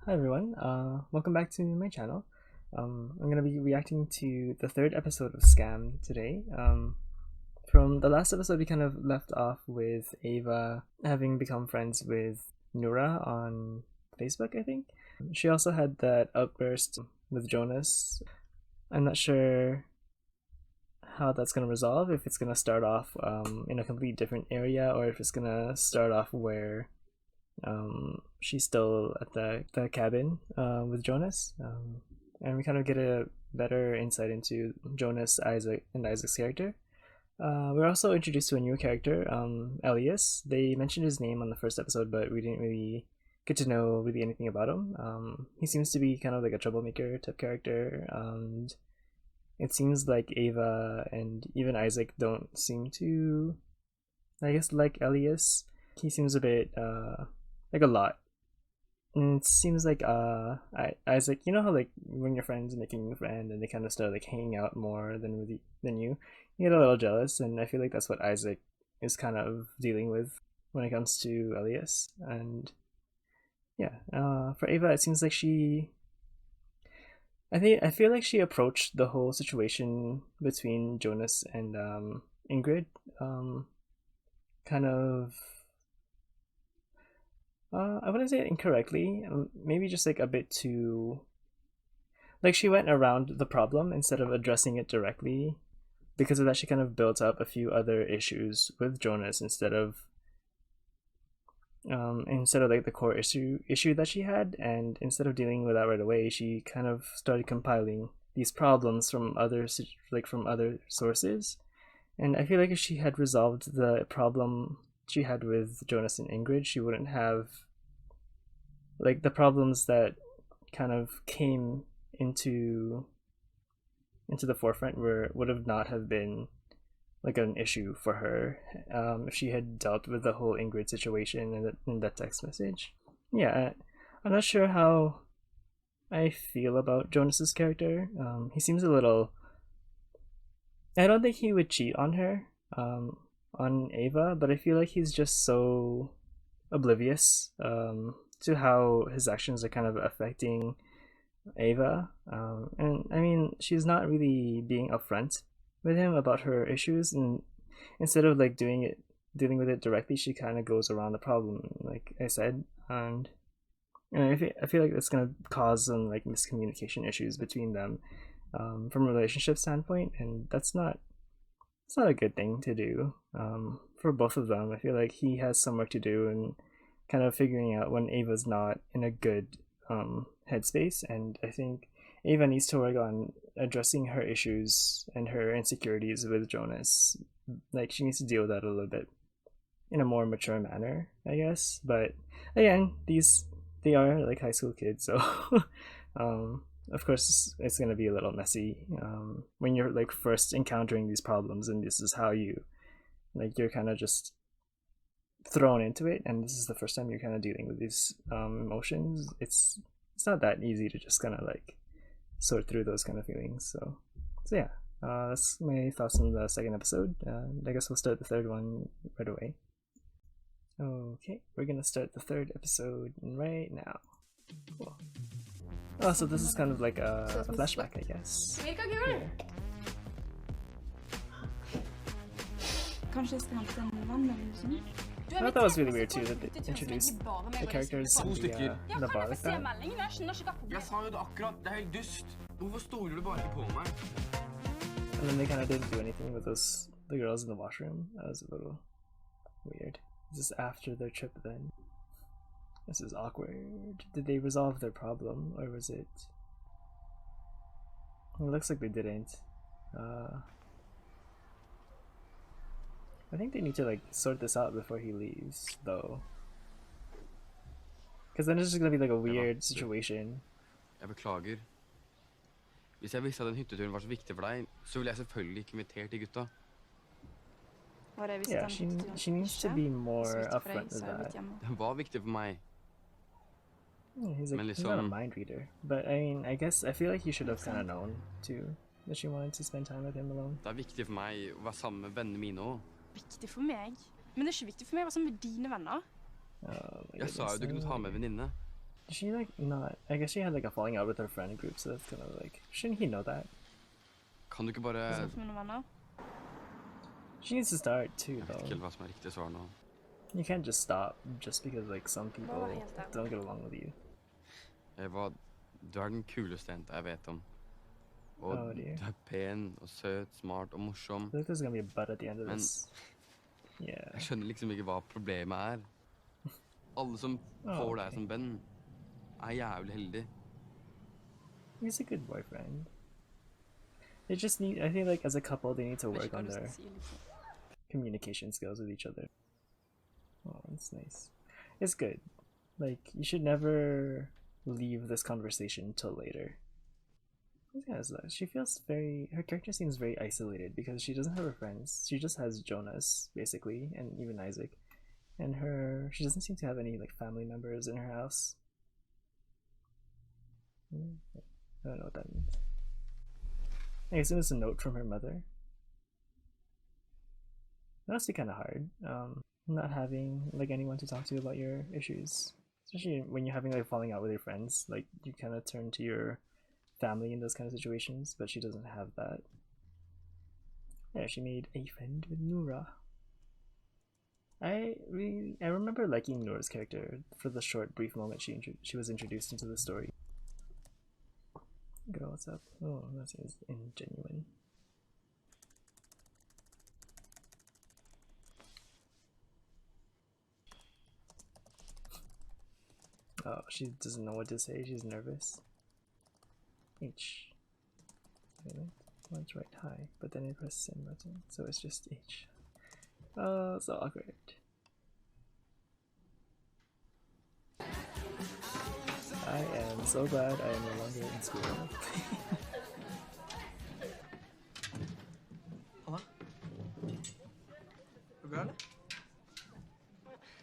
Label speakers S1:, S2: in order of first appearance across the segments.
S1: Hi everyone, welcome back to my channel. I'm going to be reacting to the third episode of SKAM today. From the last episode, we kind of left off with Eva having become friends with Noora on Facebook, I think. She also had that outburst with Jonas. I'm not sure how that's going to resolve, if it's going to start off in a completely different area, or if it's going to start off where she's still at the cabin with Jonas, and we kind of get a better insight into Jonas, Isaac, and Isaac's character. We're also introduced to a new character, Elias. They mentioned his name on the first episode, but we didn't really get to know really anything about him. He seems to be kind of like a troublemaker type character, and it seems like Eva and even Isaac don't seem to, I guess, like Elias. He seems a bit like a lot. And it seems like Isaac, you know how like when your friends making a new friend and they kind of start like hanging out more than you get a little jealous, and I feel like that's what Isaac is kind of dealing with when it comes to Elias. And yeah, for Eva, it seems like I feel like she approached the whole situation between Jonas and Ingrid kind of I wouldn't say it incorrectly, maybe just like a bit too, like she went around the problem instead of addressing it directly. Because of that, she kind of built up a few other issues with Jonas instead of like the core issue that she had. And instead of dealing with that right away, she kind of started compiling these problems from other sources. And I feel like if she had resolved the problem she had with Jonas and Ingrid, she wouldn't have like the problems that kind of came into the forefront would have not have been like an issue for her if she had dealt with the whole Ingrid situation in that text message. Yeah, I'm not sure how I feel about Jonas's character. He seems a little. I don't think he would cheat on her. On Eva, but I feel like he's just so oblivious to how his actions are kind of affecting Eva. And I mean, she's not really being upfront with him about her issues, and instead of like dealing with it directly, she kind of goes around the problem, like I said. And I feel like that's gonna cause some like miscommunication issues between them from a relationship standpoint, and it's not a good thing to do for both of them. I feel like he has some work to do and kind of figuring out when Ava's not in a good headspace. And I think Ava needs to work on addressing her issues and her insecurities with Jonas. Like she needs to deal with that a little bit in a more mature manner, I guess. But again, they are like high school kids, so of course it's going to be a little messy when you're like first encountering these problems, and this is how you're kind of just thrown into it, and this is the first time you're kind of dealing with these emotions. It's not that easy to just kind of like sort through those kind of feelings. So yeah, that's my thoughts on the second episode. I guess we'll start the third one right away. Okay, we're gonna start the third episode right now. Cool. Oh, so this is kind of like a flashback, I guess. Yeah. I thought that was really weird too, that they introduced the characters in the bar like that. And then they kind of didn't do anything with the girls in the washroom. That was a little weird. Is this after their trip then? This is awkward. Did they resolve their problem, or was it? Well, it looks like they didn't. I think they need to like sort this out before he leaves, though. Because then it's just gonna be like a weird situation.
S2: Jeg beklager. Hvis jeg visste at den hytteturen var så viktig for deg, så ville jeg selvfølgelig ikke invitert de gutta.
S1: Yeah, she needs to be more upfront with that.
S2: Den var viktig for meg.
S1: Yeah, he's not a mind reader, but I mean, I feel like he should have kind of known too that she wanted to spend time with him alone.
S2: Det viktig for meg å være sammen med vennene mine også.
S3: Viktig for meg? Men det ikke viktig for meg å være sammen med dine venner.
S2: Jeg sa jo du kunne ta med venninne.
S1: Did she like not? I guess she had like a falling out with her friend group, so that's kind of like. Shouldn't he know that?
S2: Kan du ikke bare...
S3: Sånn med noe annet?
S1: She needs to start too,
S2: Jeg vet ikke
S1: though.
S2: helt hva som er riktig svar nå.
S1: You can't just stop just because like some people
S3: Hva var helt ærlig?
S1: don't get along with you.
S2: Eva, du er den kuleste jenta jeg vet om. Og
S1: Oh,
S2: du
S1: dear.
S2: er pen og søt, smart og morsom.
S1: I feel like there's gonna be a butt at the end of
S2: Men-
S1: this. Yeah.
S2: Jeg skjønner liksom ikke hva problemet er. Alle som
S1: Oh,
S2: får
S1: okay.
S2: deg som venn, er jævlig heldig.
S1: He's a good boyfriend. They just need. I think like as a couple, they need to
S3: Vet
S1: work
S3: ikke hva
S1: on
S3: du skal
S1: their
S3: si, liksom.
S1: communication skills with each other. Oh, that's nice. It's good. Like you should never leave this conversation till later. She feels very. Her character seems very isolated because she doesn't have her friends. She just has Jonas basically, and even Isaac. And she doesn't seem to have any like family members in her house. I don't know what that means. I guess it was a note from her mother. That must be kind of hard. Not having like anyone to talk to about your issues, especially when you're having like falling out with your friends. Like you kind of turn to your family in those kind of situations, but she doesn't have that. Yeah, she made a friend with Noora. I remember liking Noora's character for the short, brief moment she was introduced into the story. Girl, what's up? Oh, that seems ingenuine. Oh, she doesn't know what to say. She's nervous. H. Wait a minute. Well, it's right high, but then I press send button, so it's just H. Oh, so awkward. I am so glad I am no longer in school.
S4: Halla? Går det bra, eller?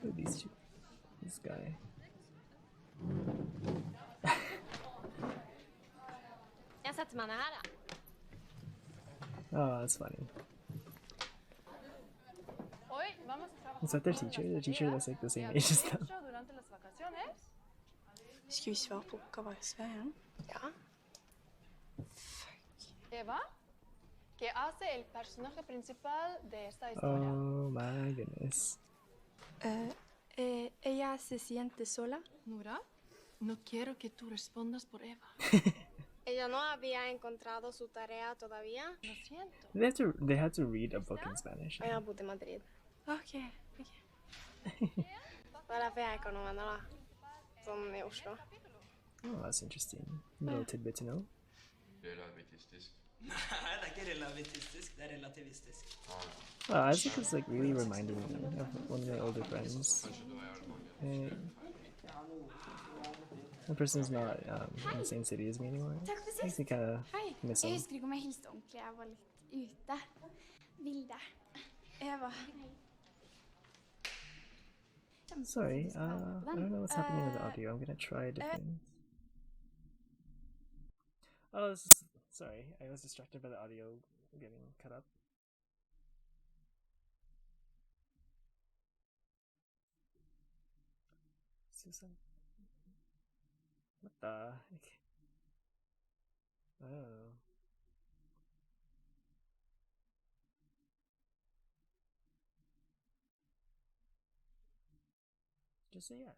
S1: Who are these two? This guy.
S5: Jeg setter meg ned her, ja.
S1: Oh, that's funny. Is that their teacher? The teacher that's like the same age as them.
S3: Skal vi svare på oppgaver i Sverige?
S5: Ja.
S6: Eva, que hace el personaje principal de esta historia?
S1: Oh my goodness.
S3: Ella se siente sola.
S6: Noora, no quiero que tú respondas por Eva.
S5: Ella no había encontrado su tarea todavía.
S6: Lo siento.
S1: They had to read a book in Spanish.
S5: Og jeg har bodd i Madrid.
S3: Ok.
S5: Det er derfor jeg ikke har noen venner, da. Sånn i Oslo.
S1: Oh, that's interesting. Little tidbit to know.
S2: Relativistisk.
S4: Nei, det er ikke relativistisk, det er relativistisk.
S1: Oh, Isaac is like really reminding me of one of my older friends. That person's not in the same city as me anymore.
S7: Takk for
S1: Makes
S7: sist.
S1: me kind of
S7: Hei.
S1: miss
S7: Jeg
S1: him.
S7: husker ikke om jeg hilste ordentlig. Jeg var litt ute. Vilde.
S3: Eva.
S1: Sorry, I don't know what's happening with the audio. I'm gonna try a different. Oh, this is sorry. I was distracted by the audio getting cut up. Susan, what the heck? Oh. Just say yeah.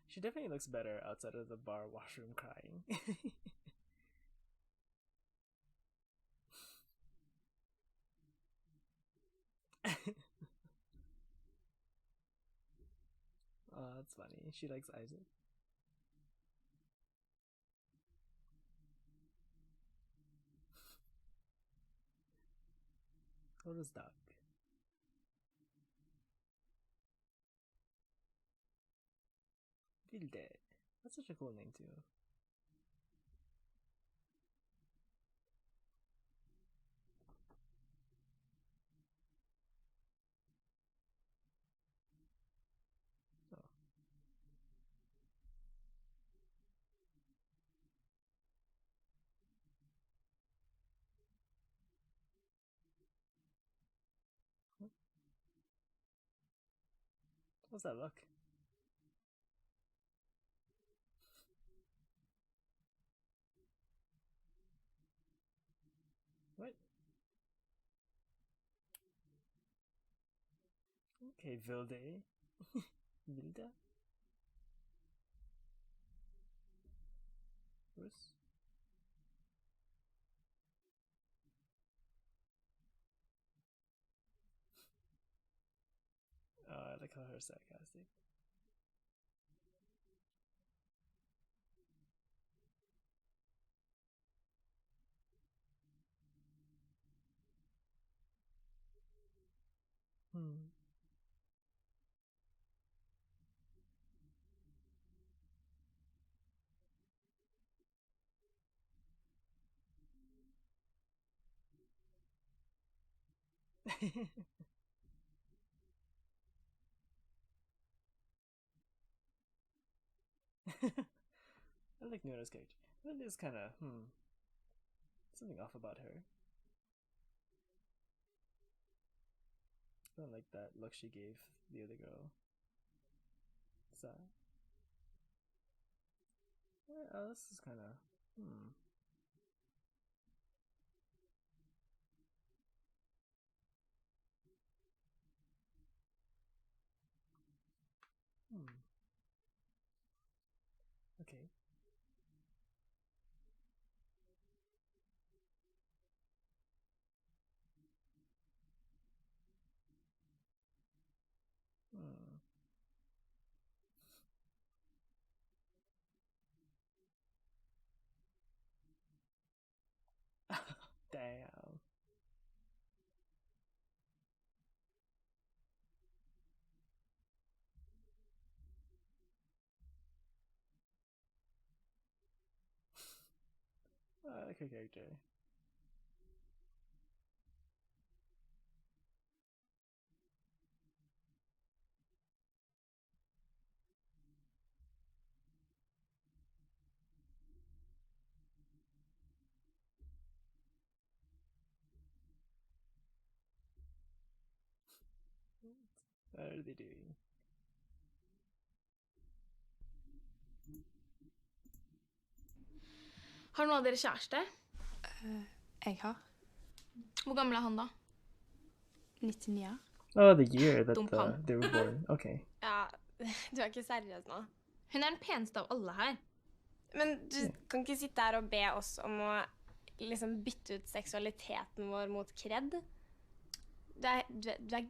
S1: She definitely looks better outside of the bar washroom crying. Oh, that's funny. She likes Isaac. What is duck? Vilde. That's such a cool name too. Oh. What's that look? What? Okay, Vilde. Vilda? Rus? I like how her sarcastic. Hmm. I like Noora's character. But there's kind of something off about her. I don't like that look she gave the other girl. So, this is kind of Okay. Hmm. Damn. I like her character. What are they doing?
S8: Har noen av dere kjæreste?
S3: Jeg har
S8: Hvor gammel er han da?
S3: 99 år.
S1: Oh, the year that
S8: Dumpan.
S1: they were born. Okay.
S5: Ja, du er ikke seriøs nå.
S8: Hun er den peneste av alle her.
S5: Men du kan ikke sitte her og be oss om å liksom bytte ut seksualiteten vår mot kred. Du er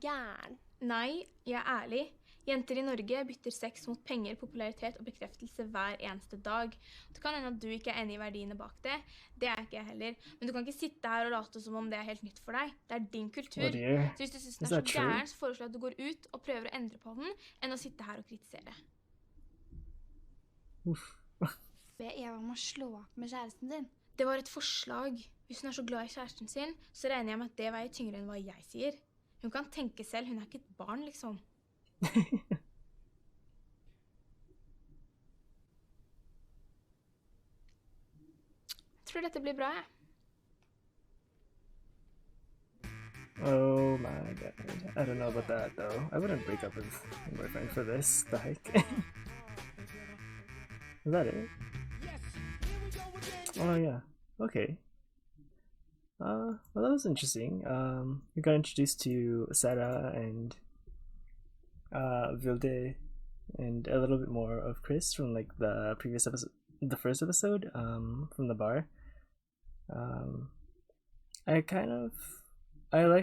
S5: gæren.
S8: Nei, jeg er ærlig. Jenter i Norge bytter sex mot penger, popularitet og bekreftelse hver eneste dag. Det kan hende at du ikke er enig i verdiene bak det. Det er ikke jeg heller. Men du kan ikke sitte her og late som om det er helt nytt for deg. Det er din kultur.
S1: Oh dear.
S8: Så hvis du synes
S1: Is
S8: den er
S1: that
S8: så
S1: true?
S8: gæren, så foreslår jeg at du går ut og prøver å endre på den, enn å sitte her og kritisere.
S7: Be Eva om å slå opp med kjæresten din.
S8: Det var et forslag. Hvis hun er så glad i kjæresten sin, så regner jeg med at det veier tyngre enn hva jeg sier. Hun kan tenke selv, hun er ikke et barn, liksom. Jeg tror dette blir bra, jeg.
S1: Oh my god. I don't know about that though. I wouldn't break up with my boyfriend for this. The heck? Is that it? Oh yeah. Okay. Well, that was interesting. We got introduced to Sarah and Vilde, and a little bit more of Chris from like the previous episode, the first episode, from the bar. I like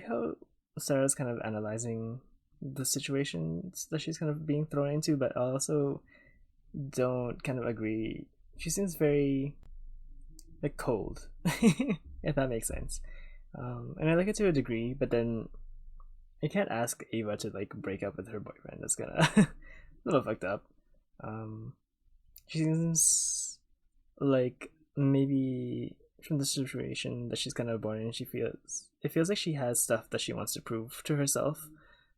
S1: how Sarah's kind of analyzing the situations that she's kind of being thrown into, but I also don't kind of agree. She seems very like cold, if that makes sense. And I like it to a degree, but then I can't ask Eva to like break up with her boyfriend. That's gonna a little fucked up. She seems like maybe from the situation that she's kind of born in, it feels like she has stuff that she wants to prove to herself.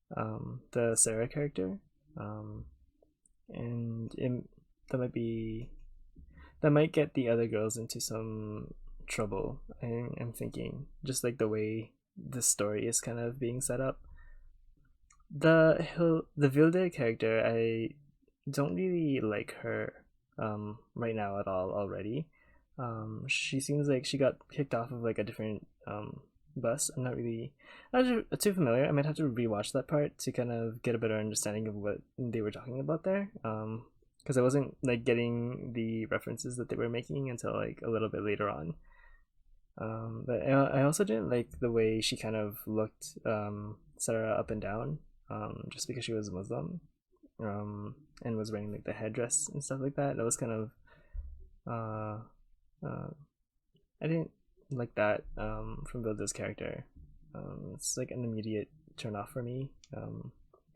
S1: The Sarah character, and that might get the other girls into some trouble. I'm thinking, just like the way the story is kind of being set up. the Vilde character, I don't really like her right now at all already. She seems like she got kicked off of like a different bus. I'm not too familiar. I might have to rewatch that part to kind of get a better understanding of what they were talking about there. Because I wasn't like getting the references that they were making until like a little bit later on. But I also didn't like the way she kind of looked Sarah up and down, just because she was Muslim, and was wearing like the headdress and stuff like that. That was kind of I didn't like that from Vilda's character. It's like an immediate turn off for me.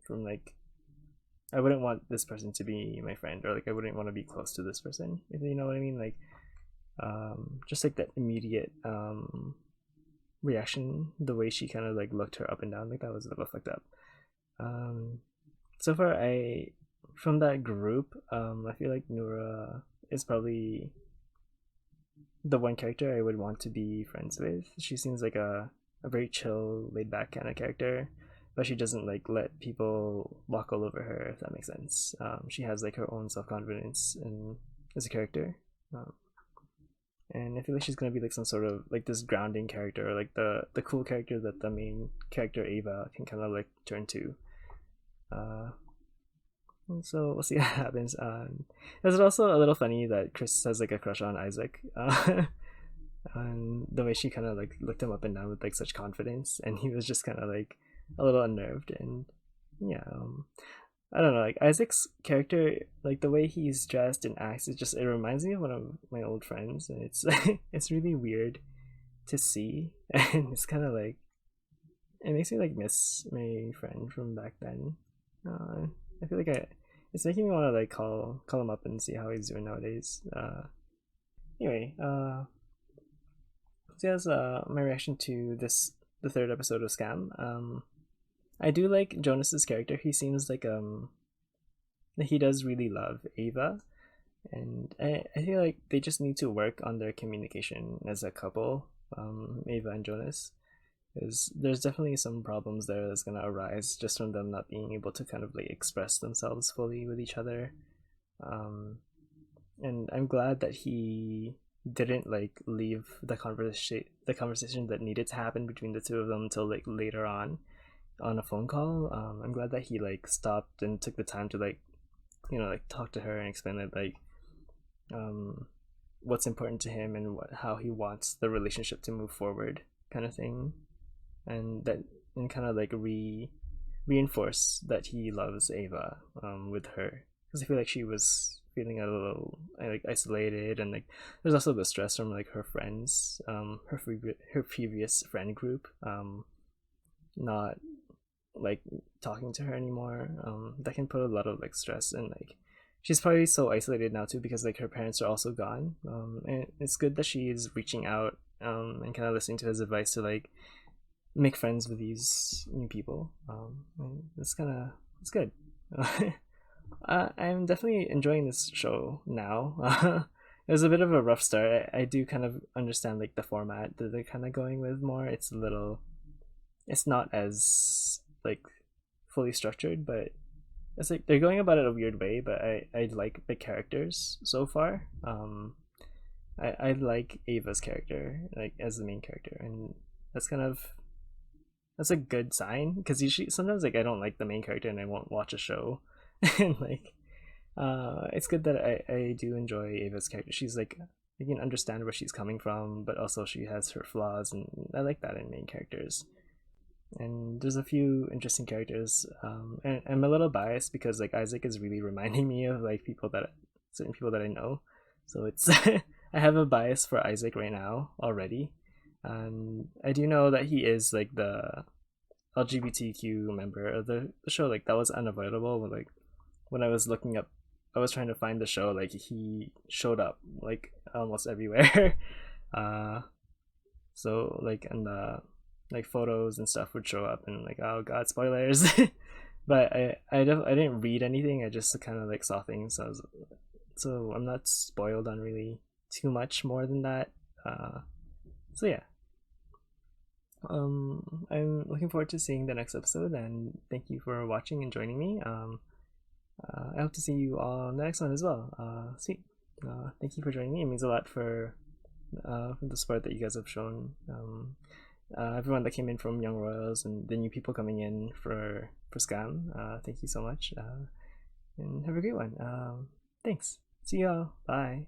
S1: From like, I wouldn't want this person to be my friend, or like I wouldn't want to be close to this person, if you know what I mean. Like, just like that immediate reaction, the way she kind of like looked her up and down, like that was a little fucked up. So far, from that group, I feel like Noora is probably the one character I would want to be friends with. She seems like a very chill, laid back kind of character, but she doesn't like let people walk all over her, if that makes sense. She has like her own self-confidence and as a character. And I feel like she's gonna be like some sort of like this grounding character, or like the cool character that the main character Eva can kind of like turn to. So we'll see what happens. It's also a little funny that Chris has like a crush on Isaac, and the way she kind of like looked him up and down with like such confidence, and he was just kind of like a little unnerved. And yeah, I don't know, like Isaac's character, like the way he's dressed and acts, it reminds me of one of my old friends, and it's it's really weird to see, and it's kind of like, it makes me like miss my friend from back then. I feel like it's making me want to like call him up and see how he's doing nowadays. Anyway, so that's my reaction to the third episode of SKAM. I do like Jonas's character. He seems like he does really love Eva, and I feel like they just need to work on their communication as a couple, Eva and Jonas. There's definitely some problems there that's gonna arise just from them not being able to kind of like express themselves fully with each other. And I'm glad that he didn't like leave the conversation that needed to happen between the two of them until like later on a phone call. I'm glad that he like stopped and took the time to like, you know, like talk to her and explain that like what's important to him and how he wants the relationship to move forward, kind of thing. And kind of like reinforce that he loves Eva with her, because I feel like she was feeling a little like isolated, and like there's also the stress from like her friends, her previous friend group not like talking to her anymore. That can put a lot of like stress, and like she's probably so isolated now too, because like her parents are also gone. And it's good that she's reaching out and kind of listening to his advice to like make friends with these new people. And it's good. I'm definitely enjoying this show now. It was a bit of a rough start. I do kind of understand like the format that they're kind of going with more. It's not as like fully structured, but it's like they're going about it a weird way. But I like the characters so far. I like Ava's character like as the main character, and that's a good sign, because usually sometimes like I don't like the main character and I won't watch a show. And like it's good that I do enjoy Ava's character. She's like, you can understand where she's coming from, but also she has her flaws, and I like that in main characters. And there's a few interesting characters, and I'm a little biased because like Isaac is really reminding me of like certain people that I know, so it's I have a bias for Isaac right now already. And I do know that he is like the LGBTQ member of the show. Like that was unavoidable. Like when I was trying to find the show, like he showed up like almost everywhere. So like, and the like photos and stuff would show up, and like, oh god, spoilers. But I didn't read anything. I just kind of like saw things. So I'm not spoiled on really too much more than that. So yeah. I'm looking forward to seeing the next episode, and thank you for watching and joining me. I hope to see you all in the next one as well. Sweet. Thank you for joining me. It means a lot for the support that you guys have shown. Everyone that came in from Young Royals and the new people coming in for SKAM. Thank you so much. And have a great one. Thanks. See y'all. Bye.